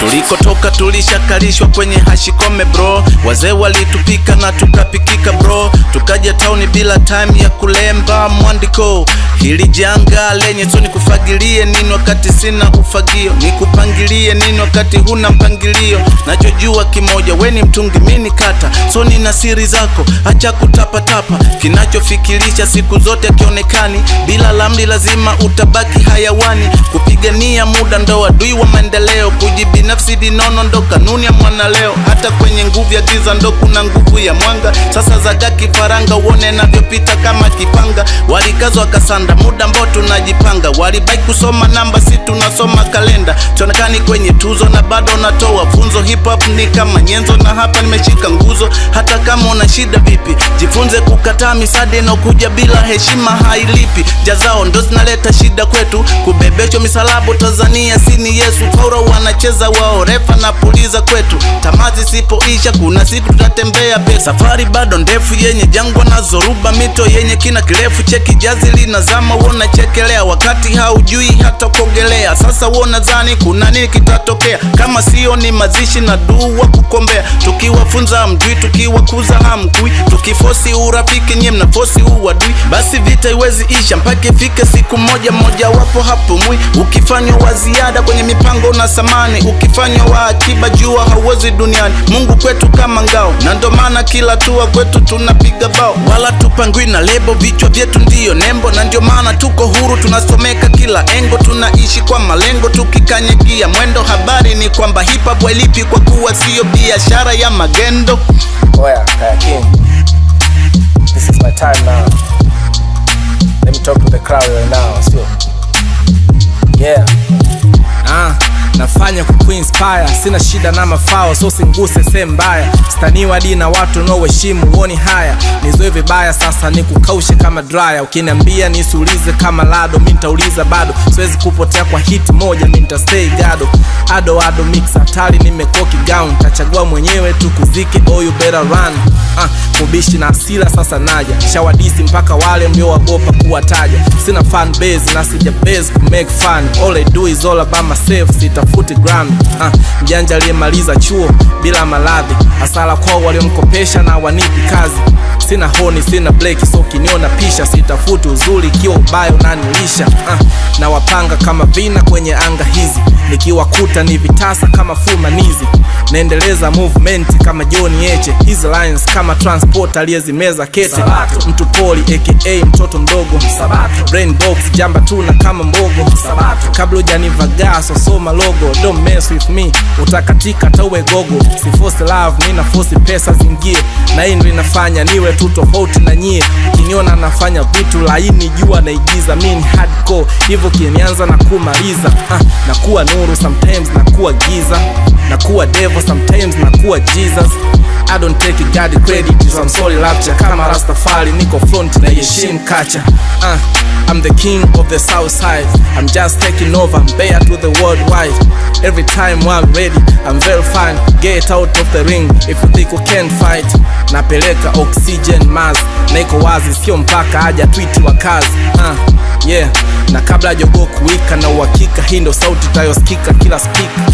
Tulikotoka tulishakalishwa kwenye hashikome bro. Wazee walitupika na tukapikika bro. Tukaja tauni bila time ya kulemba mwandiko. Hili janga lenye so nikufagilie nini wakati sina ufagio, nikupangilie nini wakati huna mpangilio. Nachojua kimoja, we ni mtungi mini kata, so nina siri zako, acha kutapatapa. Kinachofikirisha siku zote kionekani, bila lamli lazima utabaki hayawani. Kupigania muda ndo adui wa maendeleo, kujibinafsi dinono ndo kanuni ya mwana leo. Hata kwenye nguvu ya giza ndo kuna nguvu ya mwanga. Sasa zaga kifaranga uone navyopita kama kipanga. Walikazo wakasanda muda ambao tunajipanga, walibai kusoma namba si tunasoma kalenda. Tuonekani kwenye tuzo na bado natoa funzo. Hip hop ni kama nyenzo na hapa nimeshika nguzo. Hata kama una shida vipi, jifunze kukataa misade na kuja bila heshima hailipi. Jazao ndo zinaleta shida kwetu, kubebesho misalabo Tanzania sini Yesu. Faura wanacheza wao, refa na puliza kwetu. Tamazi sipoisha kuna siku tutatembea pe. Safari bado ndefu yenye jangwa na zoruba, mito yenye kina kirefu. Cheki jazi linazama wona chekelea, wakati haujui hata kuogelea. Sasa wona zani kuna nini kitatokea, kama sio ni mazishi na dua kukombea. Tukiwafunza mjui, tukiwakuza hamkui. Tukifosi urafiki nye mnafosi uadui, basi vita iwezi isha mpaka ifike siku moja moja wapo hapo mwi. Ukifanywa wa ziada kwenye mipango na samani, ukifanywa wa akiba jua hauwezi duniani. Mungu kwetu kama ngao, na ndo maana kila tua kwetu tunapiga bao. Wala tupangwi na lebo, vichwa vyetu ndiyo nembo. Na ndio maana tuko huru, tunasomeka kila engo. Tunaishi kwa malengo, tukikanyagia mwendo. Habari ni kwamba hip hop wailipi kwa kuwa sio biashara ya magendo. Oya, Kaya King, this is my time now. Let me talk to the crowd right now, still. Yeah. Nafanya kukuinspire, sina shida na mafao, so singuse sehemu mbaya. Staniwa di na watu no heshimu, uoni haya. Nizoe vibaya sasa nikukaushe kama dryer. Ukiniambia nisuulize kama lado, mimi nitauliza bado. Siwezi kupotea kwa hit moja, mimi nitastay gado. Ado mix hatari nimekoki gown. Tachagua mwenyewe tu kuzike, oh you better run. Kubishi na asila sasa naja, shawadisi mpaka wale mlio wagopa kuwataja. Sina fan base na sija base ku make fun. All I do is all about myself, sitafuti Grammy. Mjanja aliyemaliza chuo bila maladhi, asala kwao waliomkopesha na wanipi kazi. Sina honi, sina blake, so kiniona pisha. Sitafuti uzuri kiwa ubaya unanilisha. Na wapanga kama vina kwenye anga hizi, nikiwakuta ni vitasa kama Fumanizi. Naendeleza movement kama Johnny Eche, hizi lines kama transport aliyezimeza kete. Sabato. Mtu poli aka mtoto mdogo. Sabato. Brain box jamba tuna kama mbogo. Sabato. Kabla hujanivaga so soma logo. Don't mess with me, utakatika tawe gogo. Si force love, nina force pesa zingie. Na hii ndio inafanya niwe tu tofauti na nyie. Ukiniona nafanya vitu laini jua naigiza. Mimi hardcore, hivyo kinianza na kumaliza. Nakuwa nuru sometimes, nakuwa giza. Nakuwa devil sometimes, nakuwa Jesus. I don't take it, God the credit, so I'm sorry rapture. Kama Rastafari, niko front na yeshim kacha. I'm the king of the south side, I'm just taking over, I'm bare to the worldwide. Every time I'm ready, I'm very fine. Get out of the ring, if you think you can't fight. Napeleka oxygen mask, na iko wazi, sio mpaka aja tweet wa kazi. Yeah, na kabla jogo kuwika na uhakika, hii ndo sauti tayosikika kila speaker.